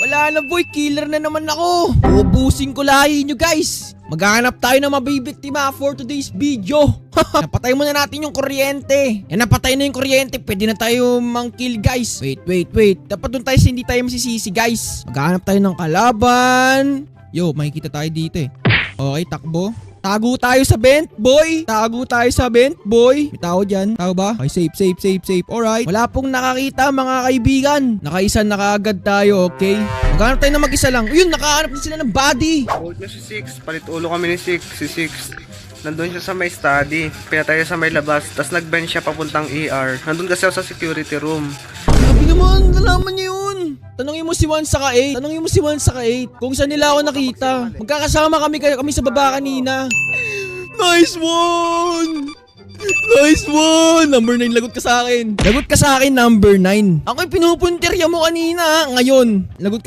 Wala na boy, killer na naman ako. Ubusin ko lahi nyo guys. Maghahanap tayo ng mabibiktima for today's video. Napatay muna natin yung kuryente. Yan, napatay na yung kuryente. Pwede na tayo mang-kill guys. Wait. Dapat dun tayo hindi tayo masisisi guys. Maghahanap tayo ng kalaban. Yo, makikita tayo dito eh. Okay, takbo. Tago tayo sa vent, boy. May tao dyan. Tao ba? Okay, safe. Alright. Wala pong nakakita mga kaibigan. Nakaisa na kaagad tayo, okay? Maghanap tayo na mag-isa lang. Ayun, nakahanap na sila ng body. Hold nyo si Six. Palit ulo kami ni Six. Si Six. Nandun siya sa may study. Pinatay siya sa may labas. Tapos nag-bench siya papuntang ER. Nandun kasi ako sa security room. Sabi naman, nalaman niya yun. Tanungin mo si 1 saka 8 kung saan nila ako nakita. Magkakasama kami sa baba kanina. Nice one! Number 9, lagot ka sa akin. Number 9. Ako yung pinupuntirya mo kanina. Ngayon, lagot ka